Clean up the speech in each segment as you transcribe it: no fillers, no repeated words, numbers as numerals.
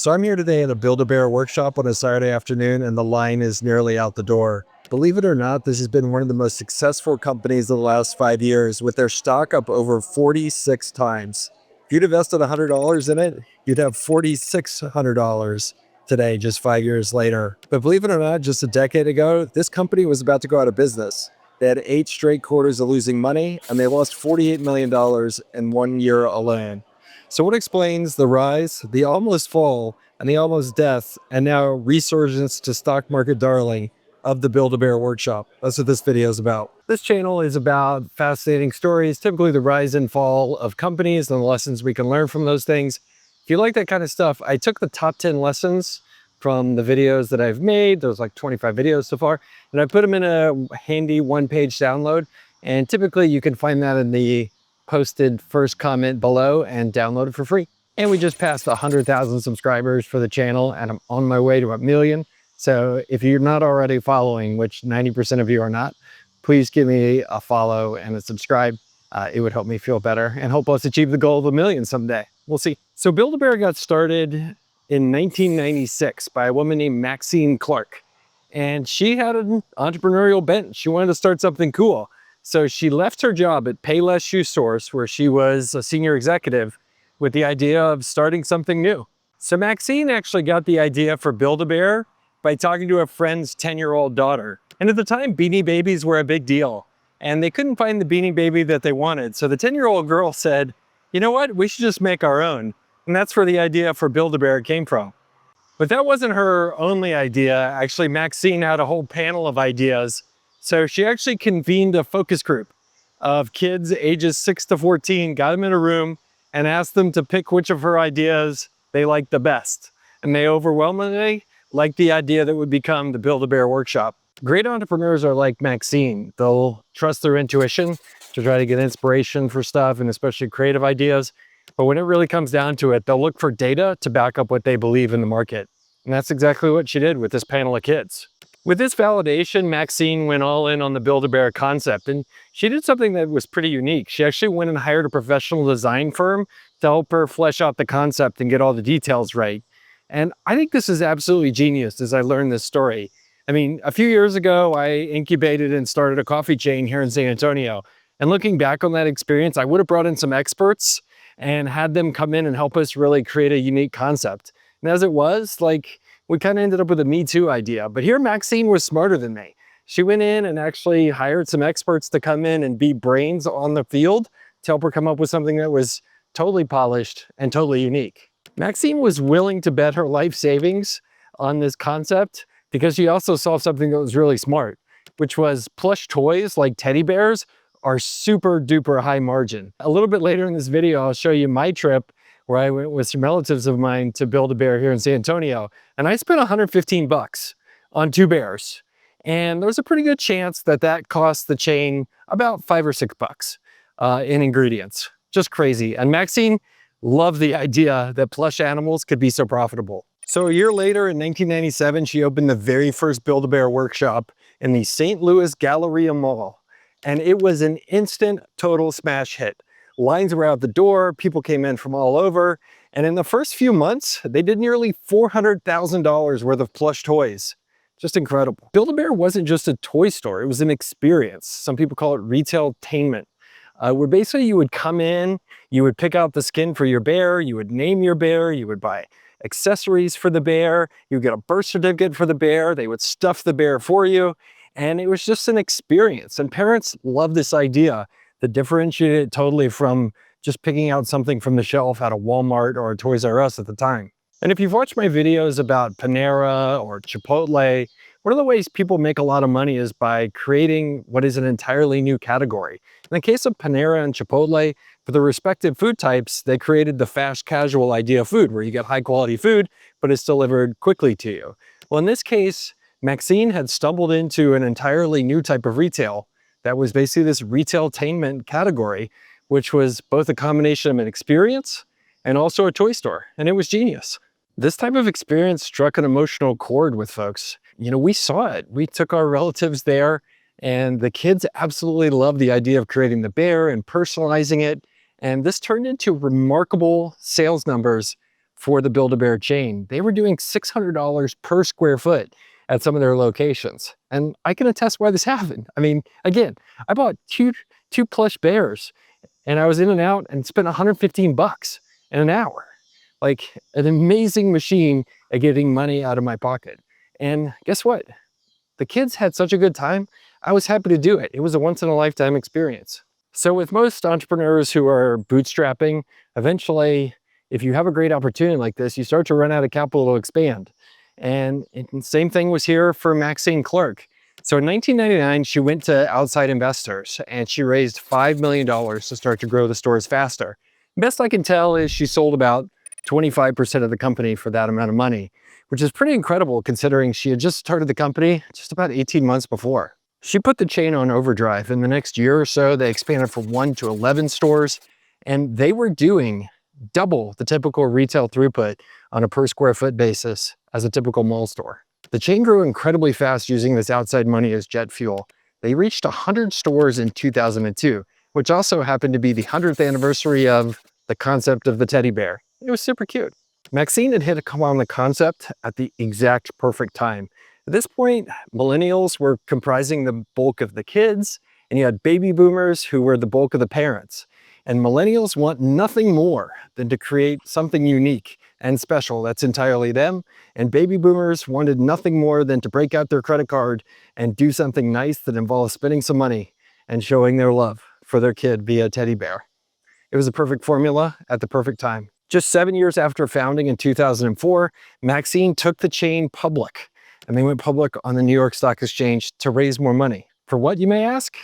So I'm here today at a Build-A-Bear workshop on a Saturday afternoon, and the line is nearly out the door. Believe it or not, this has been one of the most successful companies of the last 5 years, with their stock up over 46 times. If you'd invested $100 in it, you'd have $4,600 today, just 5 years later. But believe it or not, just a decade ago, this company was about to go out of business. They had 8 straight quarters of losing money, and they lost $48 million in 1 year alone. So what explains the rise, the almost fall, and the almost death, and now resurgence to stock market darling of the Build-A-Bear workshop? That's what this video is about. This channel is about fascinating stories, typically the rise and fall of companies and the lessons we can learn from those things. If you like that kind of stuff, I took the top 10 lessons from the videos that I've made. There's like 25 videos so far, and I put them in a handy one-page download. And typically you can find that in the posted first comment below and download it for free. And we just passed 100,000 subscribers for the channel, and I'm on my way to 1 million. So if you're not already following, which 90% of you are not, please give me a follow and a subscribe. It would help me feel better and help us achieve the goal of 1 million someday. We'll see. So Build-A-Bear got started in 1996 by a woman named Maxine Clark. And she had an entrepreneurial bent. She wanted to start something cool. So she left her job at Payless Shoe Source, where she was a senior executive, with the idea of starting something new. So Maxine actually got the idea for Build-A-Bear by talking to a friend's 10-year-old daughter. And at the time, Beanie Babies were a big deal, and they couldn't find the Beanie Baby that they wanted. So the 10-year-old girl said, you know what, we should just make our own. And that's where the idea for Build-A-Bear came from. But that wasn't her only idea. Actually, Maxine had a whole panel of ideas. So she actually convened a focus group of kids ages 6 to 14, got them in a room and asked them to pick which of her ideas they liked the best. And they overwhelmingly liked the idea that would become the Build-A-Bear workshop. Great entrepreneurs are like Maxine. They'll trust their intuition to try to get inspiration for stuff, and especially creative ideas. But when it really comes down to it, they'll look for data to back up what they believe in the market. And that's exactly what she did with this panel of kids. With this validation, Maxine went all in on the Build-A-Bear concept, and she did something that was pretty unique. She actually went and hired a professional design firm to help her flesh out the concept and get all the details right. And I think this is absolutely genius as I learned this story. I mean, a few years ago, I incubated and started a coffee chain here in San Antonio. And looking back on that experience, I would have brought in some experts and had them come in and help us really create a unique concept. And as it was, we kind of ended up with a Me Too idea. But here Maxine was smarter than me. She went in and actually hired some experts to come in and be brains on the field to help her come up with something that was totally polished and totally unique. Maxine was willing to bet her life savings on this concept because she also saw something that was really smart, which was plush toys like teddy bears are super duper high margin. A little bit later in this video, I'll show you my trip where I went with some relatives of mine to Build-A-Bear here in San Antonio. And I spent 115 bucks on 2 bears. And there's a pretty good chance that that cost the chain about 5 or 6 bucks in ingredients. Just crazy. And Maxine loved the idea that plush animals could be so profitable. So a year later in 1997, she opened the very first Build-A-Bear workshop in the St. Louis Galleria Mall. And it was an instant total smash hit. Lines were out the door, people came in from all over, and in the first few months, they did nearly $400,000 worth of plush toys. Just incredible. Build-A-Bear wasn't just a toy store, it was an experience. Some people call it retail-tainment, where basically you would come in, you would pick out the skin for your bear, you would name your bear, you would buy accessories for the bear, you would get a birth certificate for the bear, they would stuff the bear for you, and it was just an experience. And parents loved this idea that differentiated it totally from just picking out something from the shelf at a Walmart or a Toys R Us at the time. And if you've watched my videos about Panera or Chipotle, one of the ways people make a lot of money is by creating what is an entirely new category. In the case of Panera and Chipotle, for the respective food types, they created the fast casual idea of food, where you get high quality food, but it's delivered quickly to you. Well, in this case, Maxine had stumbled into an entirely new type of retail that was basically this retail-tainment category, which was both a combination of an experience and also a toy store, and it was genius. This type of experience struck an emotional chord with folks. You know, we saw it. We took our relatives there, and the kids absolutely loved the idea of creating the bear and personalizing it, and this turned into remarkable sales numbers for the Build-A-Bear chain. They were doing $600 per square foot at some of their locations. And I can attest why this happened. I mean, again, I bought two plush bears and I was in and out and spent 115 bucks in an hour. Like, an amazing machine at getting money out of my pocket. And guess what? The kids had such a good time. I was happy to do it. It was a once in a lifetime experience. So with most entrepreneurs who are bootstrapping, eventually, if you have a great opportunity like this, you start to run out of capital to expand. And the same thing was here for Maxine Clark. So in 1999, she went to outside investors and she raised $5 million to start to grow the stores faster. Best I can tell is she sold about 25% of the company for that amount of money, which is pretty incredible considering she had just started the company just about 18 months before. She put the chain on overdrive. In the next year or so, they expanded from 1 to 11 stores, and they were doing double the typical retail throughput on a per square foot basis as a typical mall store. The chain grew incredibly fast using this outside money as jet fuel. They reached 100 stores in 2002, which also happened to be the 100th anniversary of the concept of the teddy bear. It was super cute. Maxine had hit on the concept at the exact perfect time. At this point, millennials were comprising the bulk of the kids, and you had baby boomers who were the bulk of the parents. And millennials want nothing more than to create something unique and special that's entirely them. And baby boomers wanted nothing more than to break out their credit card and do something nice that involves spending some money and showing their love for their kid via teddy bear. It was a perfect formula at the perfect time. Just 7 years after founding in 2004, Maxine took the chain public, and they went public on the New York Stock Exchange to raise more money. For what, you may ask?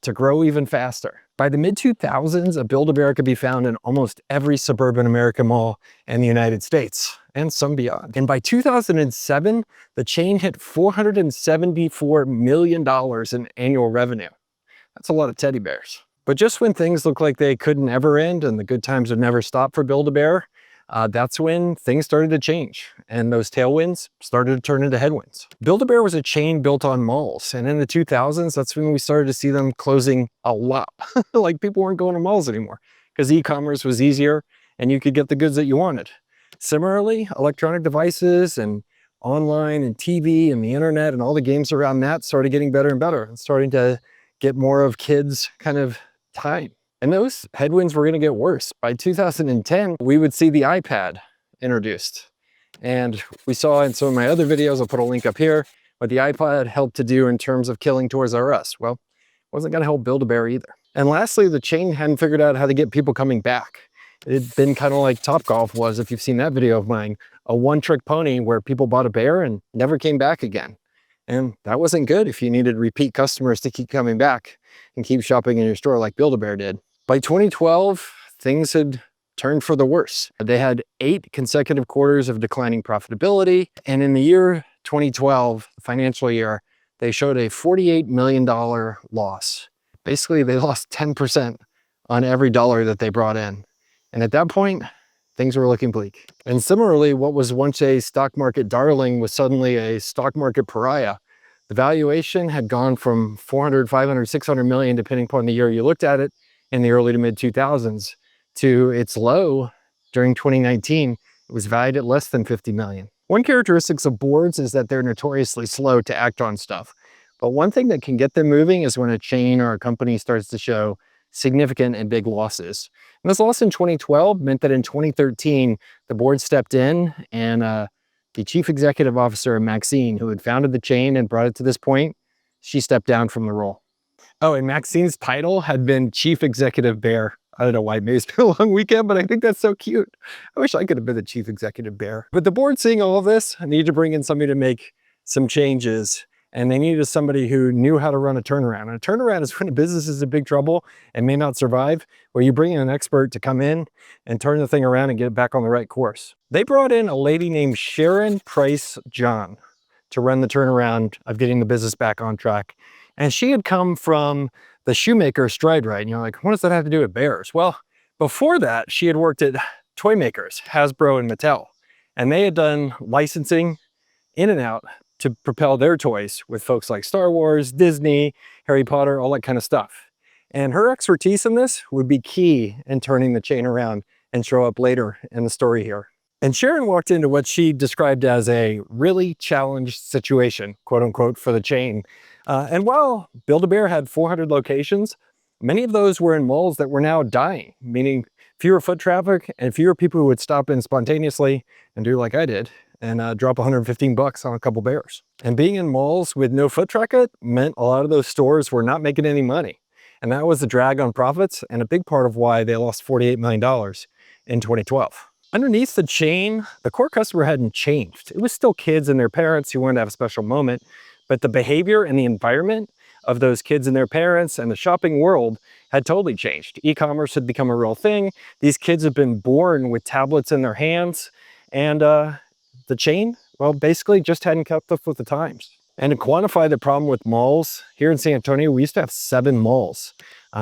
To grow even faster. By the mid-2000s, a Build-A-Bear could be found in almost every suburban American mall in the United States, and some beyond. And by 2007, the chain hit $474 million in annual revenue. That's a lot of teddy bears. But just when things looked like they couldn't ever end and the good times would never stop for Build-A-Bear, that's when things started to change and those tailwinds started to turn into headwinds. Build-A-Bear was a chain built on malls, and in the 2000s, that's when we started to see them closing a lot. Like, people weren't going to malls anymore because e-commerce was easier and you could get the goods that you wanted. Similarly, electronic devices and online and TV and the internet and all the games around that started getting better and better and starting to get more of kids' kind of time. And those headwinds were going to get worse. By 2010, we would see the iPad introduced. And we saw in some of my other videos, I'll put a link up here, what the iPad helped to do in terms of killing Toys R Us. Well, it wasn't going to help Build-A-Bear either. And lastly, the chain hadn't figured out how to get people coming back. It'd been kind of like Topgolf was, if you've seen that video of mine, a one-trick pony where people bought a bear and never came back again. And that wasn't good if you needed repeat customers to keep coming back and keep shopping in your store like Build-A-Bear did. By 2012, things had turned for the worse. They had 8 consecutive quarters of declining profitability. And in the year 2012, financial year, they showed a $48 million loss. Basically, they lost 10% on every dollar that they brought in. And at that point, things were looking bleak. And similarly, what was once a stock market darling was suddenly a stock market pariah. The valuation had gone from 400, 500, 600 million, depending upon the year you looked at it, in the early to mid 2000s, to its low during 2019. It was valued at less than 50 million. One characteristic of boards is that they're notoriously slow to act on stuff. But one thing that can get them moving is when a chain or a company starts to show significant and big losses. And this loss in 2012 meant that in 2013, the board stepped in and the chief executive officer, Maxine, who had founded the chain and brought it to this point, she stepped down from the role. Oh, and Maxine's title had been Chief Executive Bear. I don't know why, maybe it's been a long weekend, but I think that's so cute. I wish I could have been the Chief Executive Bear. But the board, seeing all of this, needed to bring in somebody to make some changes. And they needed somebody who knew how to run a turnaround. And a turnaround is when a business is in big trouble and may not survive, where you bring in an expert to come in and turn the thing around and get it back on the right course. They brought in a lady named Sharon Price John to run the turnaround of getting the business back on track. And she had come from the shoemaker Stride Rite. And you're like, what does that have to do with bears? Well, before that, she had worked at toy makers, Hasbro and Mattel. And they had done licensing in and out to propel their toys with folks like Star Wars, Disney, Harry Potter, all that kind of stuff. And her expertise in this would be key in turning the chain around and show up later in the story here. And Sharon walked into what she described as a really challenged situation, quote unquote, for the chain. And while Build-A-Bear had 400 locations, many of those were in malls that were now dying, meaning fewer foot traffic and fewer people who would stop in spontaneously and do like I did and drop 115 bucks on a couple bears. And being in malls with no foot traffic meant a lot of those stores were not making any money. And that was a drag on profits and a big part of why they lost $48 million in 2012. Underneath the chain, the core customer hadn't changed. It was still kids and their parents who wanted to have a special moment, but the behavior and the environment of those kids and their parents and the shopping world had totally changed. E-commerce had become a real thing. These kids have been born with tablets in their hands, and the chain, well, basically just hadn't kept up with the times. And to quantify the problem with malls, here in San Antonio, we used to have 7 malls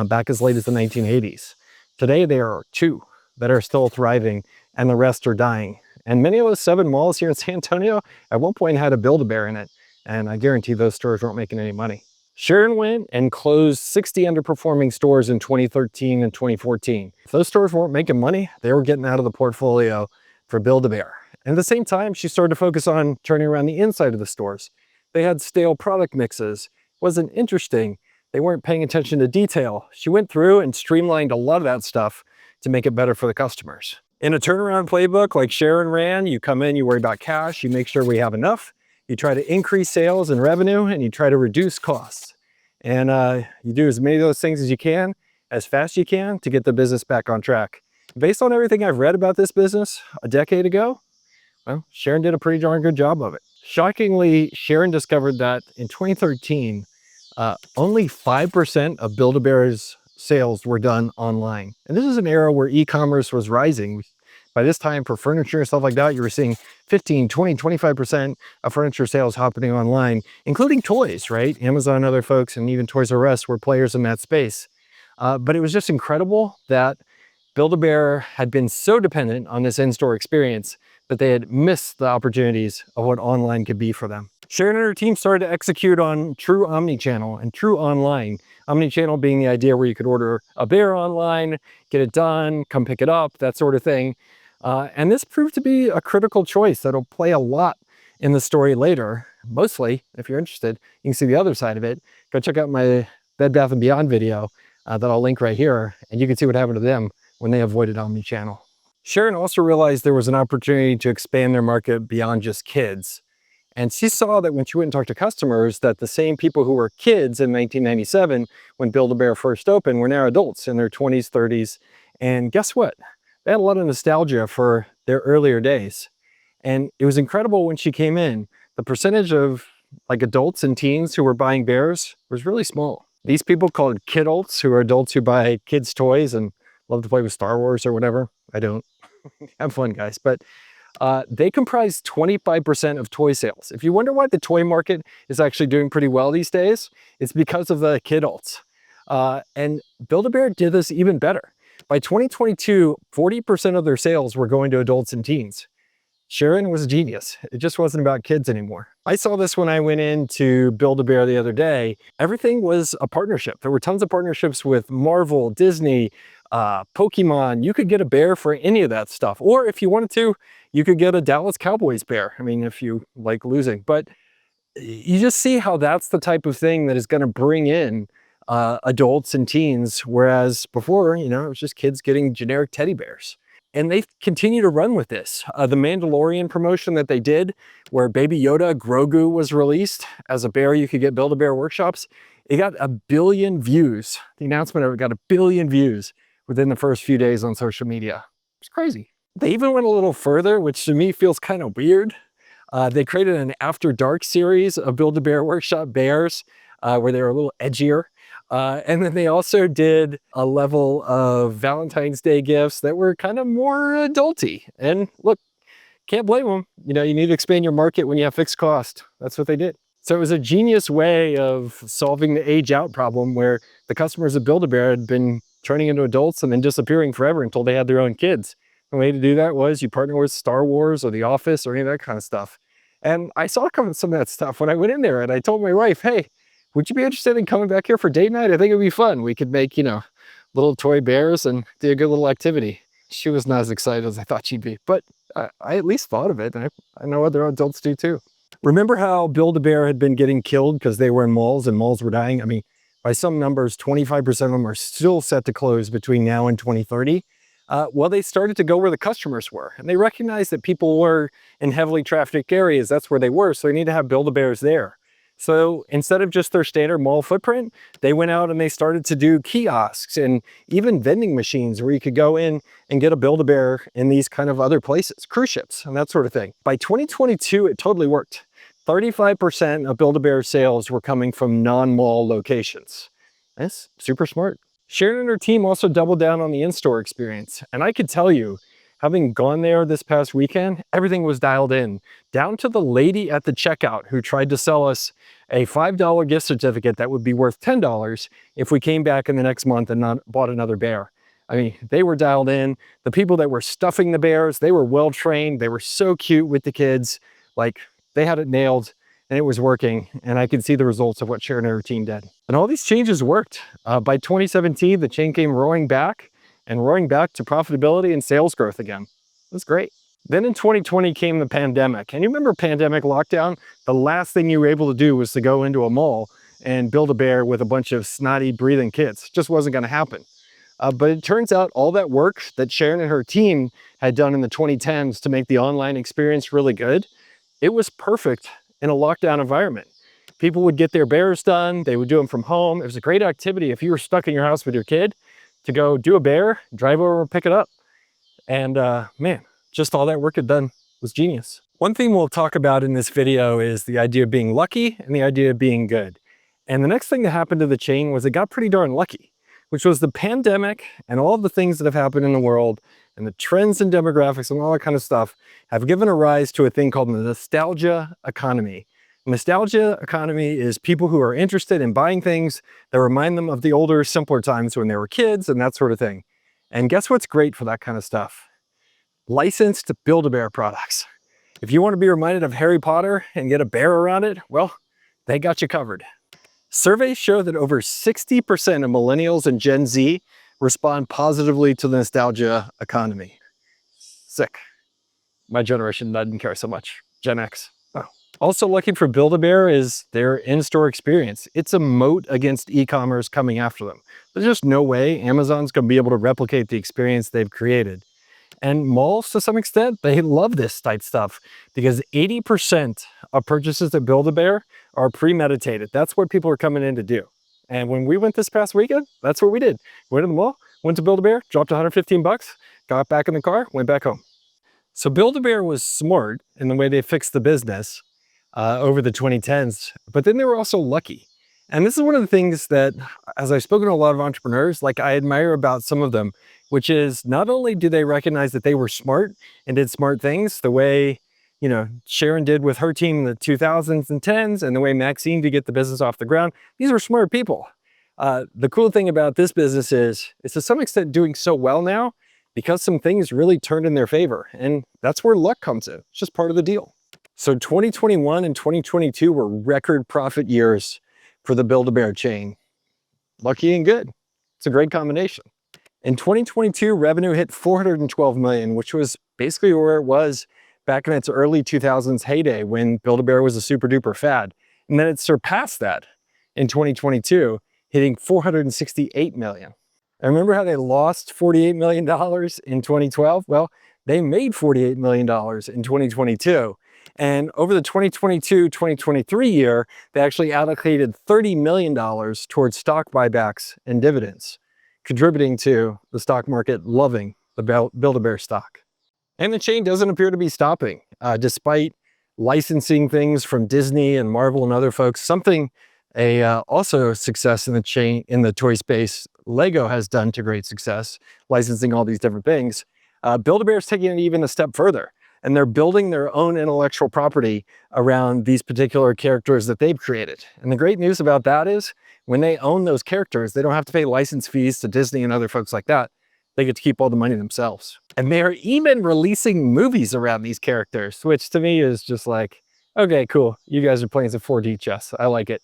back as late as the 1980s. Today, there are 2 that are still thriving, and the rest are dying. And many of those 7 malls here in San Antonio at one point had a Build-A-Bear in it, and I guarantee those stores weren't making any money. Sharon went and closed 60 underperforming stores in 2013 and 2014. If those stores weren't making money, they were getting out of the portfolio for Build-A-Bear. And at the same time, she started to focus on turning around the inside of the stores. They had stale product mixes. It wasn't interesting. They weren't paying attention to detail. She went through and streamlined a lot of that stuff to make it better for the customers. In a turnaround playbook like Sharon ran, you come in, you worry about cash, you make sure we have enough, you try to increase sales and revenue, and you try to reduce costs. And you do as many of those things as you can, as fast as you can, to get the business back on track. Based on everything I've read about this business a decade ago, well, Sharon did a pretty darn good job of it. Shockingly, Sharon discovered that in 2013, only 5% of Build-A-Bear's sales were done online. And this is an era where e-commerce was rising. By this time, for furniture and stuff like that, you were seeing 15, 20, 25% of furniture sales happening online, including toys, right? Amazon and other folks, and even Toys R Us were players in that space. But it was just incredible that Build-A-Bear had been so dependent on this in-store experience that they had missed the opportunities of what online could be for them. Sharon and her team started to execute on true omni-channel and true online. Omni-channel being the idea where you could order a bear online, get it done, come pick it up, that sort of thing. And this proved to be a critical choice that'll play a lot in the story later. Mostly, if you're interested, you can see the other side of it. Go check out my Bed Bath & Beyond video that I'll link right here, and you can see what happened to them when they avoided omni-channel. Sharon also realized there was an opportunity to expand their market beyond just kids. And she saw that when she went and talked to customers, that the same people who were kids in 1997, when Build-A-Bear first opened, were now adults in their 20s, 30s. And guess what? They had a lot of nostalgia for their earlier days. And it was incredible when she came in. The percentage of like adults and teens who were buying bears was really small. These people called kidults, who are adults who buy kids' toys and love to play with Star Wars or whatever. I don't. Have fun, guys. But they comprise 25% of toy sales. If you wonder why the toy market is actually doing pretty well these days, it's because of the kidults. And Build-A-Bear did this even better. By 2022, 40% of their sales were going to adults and teens. Sharon was a genius. It just wasn't about kids anymore. I saw this when I went into Build-A-Bear the other day. Everything was a partnership. There were tons of partnerships with Marvel, Disney, Pokemon. You could get a bear for any of that stuff. Or if you wanted to, you could get a Dallas Cowboys bear. I mean, if you like losing. But you just see how that's the type of thing that is going to bring in adults and teens, whereas before, you know, it was just kids getting generic teddy bears. And they continue to run with this. The Mandalorian promotion that they did, where Baby Yoda Grogu was released as a bear you could get Build-A-Bear workshops, it got 1 billion views. The announcement of it got 1 billion views within the first few days on social media. It's crazy. They even went a little further, which to me feels kind of weird. They created an After Dark series of Build-A-Bear workshop bears, where they were a little edgier. And then they also did a level of Valentine's Day gifts that were kind of more adulty. And look, can't blame them. You know, you need to expand your market when you have fixed cost. That's what they did. So it was a genius way of solving the age out problem, where the customers of Build-A-Bear had been turning into adults and then disappearing forever until they had their own kids. The way to do that was you partner with Star Wars or The Office or any of that kind of stuff. And I saw some of that stuff when I went in there, and I told my wife, hey, would you be interested in coming back here for date night? I think it'd be fun. We could make, you know, little toy bears and do a good little activity. She was not as excited as I thought she'd be, but I at least thought of it, and I know other adults do too. Remember how Build-A-Bear had been getting killed because they were in malls and malls were dying? I mean, by some numbers, 25% of them are still set to close between now and 2030. Well, they started to go where the customers were, and they recognized that people were in heavily trafficked areas. That's where they were, so they need to have Build-A-Bears there. So instead of just their standard mall footprint, they went out and they started to do kiosks and even vending machines where you could go in and get a Build-A-Bear in these kind of other places, cruise ships and that sort of thing. By 2022, it totally worked. 35% of Build-A-Bear sales were coming from non-mall locations. That's super smart. Sharon and her team also doubled down on the in-store experience. And I could tell you, having gone there this past weekend, everything was dialed in, down to the lady at the checkout who tried to sell us a $5 gift certificate that would be worth $10 if we came back in the next month and not bought another bear. I mean, they were dialed in. The people that were stuffing the bears, they were well trained. They were so cute with the kids. Like, they had it nailed and it was working. And I could see the results of what Sharon and her team did. And all these changes worked. By 2017, the chain came roaring back to profitability and sales growth again. It was great. Then in 2020 came the pandemic. And you remember pandemic lockdown? The last thing you were able to do was to go into a mall and Build-A-Bear with a bunch of snotty breathing kids. It just wasn't going to happen. But it turns out all that work that Sharon and her team had done in the 2010s to make the online experience really good, it was perfect in a lockdown environment. People would get their bears done. They would do them from home. It was a great activity if you were stuck in your house with your kid to go do a bear, drive over and pick it up. And man, just all that work had done was genius. One thing we'll talk about in this video is the idea of being lucky and the idea of being good. And the next thing that happened to the chain was it got pretty darn lucky, which was the pandemic and all the things that have happened in the world and the trends and demographics and all that kind of stuff have given a rise to a thing called the nostalgia economy. Nostalgia economy is people who are interested in buying things that remind them of the older, simpler times when they were kids and that sort of thing. And guess what's great for that kind of stuff? Licensed Build-A-Bear products. If you want to be reminded of Harry Potter and get a bear around it, well, they got you covered. Surveys show that over 60% of millennials and Gen Z respond positively to the nostalgia economy. Sick. My generation doesn't care so much. Gen X. Oh. Also looking for Build-A-Bear is their in-store experience. It's a moat against e-commerce coming after them. There's just no way Amazon's going to be able to replicate the experience they've created. And malls, to some extent, they love this type stuff because 80% of purchases at Build-A-Bear are premeditated. That's what people are coming in to do. And when we went this past weekend, that's what we did. Went to the mall, went to Build-A-Bear, dropped 115 bucks, got back in the car, went back home. So Build-A-Bear was smart in the way they fixed the business over the 2010s, but then they were also lucky. And this is one of the things that, as I've spoken to a lot of entrepreneurs, like I admire about some of them, which is not only do they recognize that they were smart and did smart things the way, you know, Sharon did with her team in the 2000s and 10s and the way Maxine did get the business off the ground. These were smart people. The cool thing about this business is it's to some extent doing so well now because some things really turned in their favor. And that's where luck comes in. It's just part of the deal. So 2021 and 2022 were record profit years for the Build-A-Bear chain. Lucky and good. It's a great combination. In 2022, revenue hit $412 million, which was basically where it was back in its early 2000s heyday when Build-A-Bear was a super duper fad. And then it surpassed that in 2022, hitting $468 million. I remember how they lost $48 million in 2012? Well, they made $48 million in 2022. And over the 2022-2023 year, they actually allocated $30 million towards stock buybacks and dividends, contributing to the stock market loving the Build-A-Bear stock. And the chain doesn't appear to be stopping, despite licensing things from Disney and Marvel and other folks. Also a success in the chain, in the toy space, Lego has done to great success, licensing all these different things. Build-A-Bear is taking it even a step further. And they're building their own intellectual property around these particular characters that they've created. And the great news about that is when they own those characters, they don't have to pay license fees to Disney and other folks like that. They get to keep all the money themselves. And they are even releasing movies around these characters, which to me is just like, okay, cool. You guys are playing some 4D chess. I like it.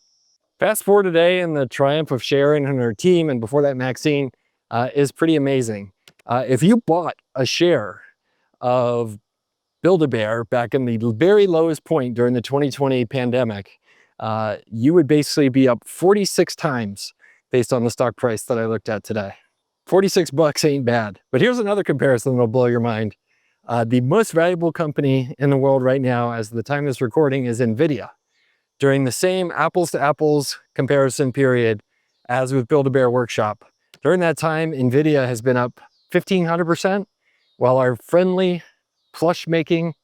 Fast forward today and the triumph of Sharon and her team, and before that Maxine, is pretty amazing. If you bought a share of Build-A-Bear back in the very lowest point during the 2020 pandemic, you would basically be up 46 times based on the stock price that I looked at today. 46 bucks ain't bad. But here's another comparison that'll blow your mind. The most valuable company in the world right now, as the time of this recording, is NVIDIA. During the same apples to apples comparison period as with Build-A-Bear Workshop, during that time, NVIDIA has been up 1,500%, while our friendly plush making,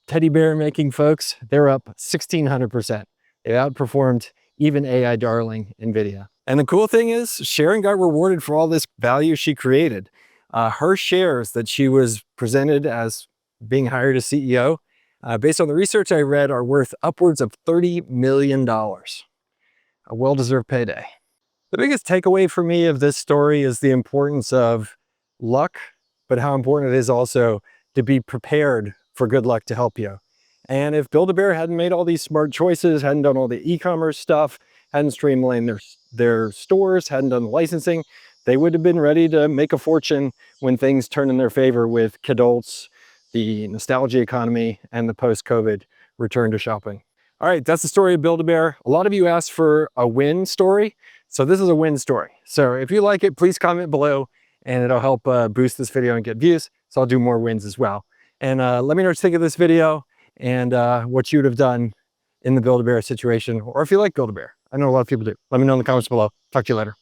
teddy bear making folks, they're up 1,600%. They've outperformed even AI darling NVIDIA. And the cool thing is, Sharon got rewarded for all this value she created. Her shares that she was presented as being hired as CEO, based on the research I read, are worth upwards of $30 million. A well-deserved payday. The biggest takeaway for me of this story is the importance of luck, but how important it is also to be prepared for good luck to help you. And if Build-A-Bear hadn't made all these smart choices, hadn't done all the e-commerce stuff, hadn't streamlined their stores, hadn't done the licensing, they would have been ready to make a fortune when things turn in their favor with kidults, the nostalgia economy, and the post-COVID return to shopping. All right, that's the story of Build-A-Bear. A lot of you asked for a win story, so this is a win story. So if you like it, please comment below, and it'll help boost this video and get views, so I'll do more wins as well. And let me know what you think of this video and what you would have done in the Build-A-Bear situation, or if you like Build-A-Bear. I know a lot of people do. Let me know in the comments below. Talk to you later.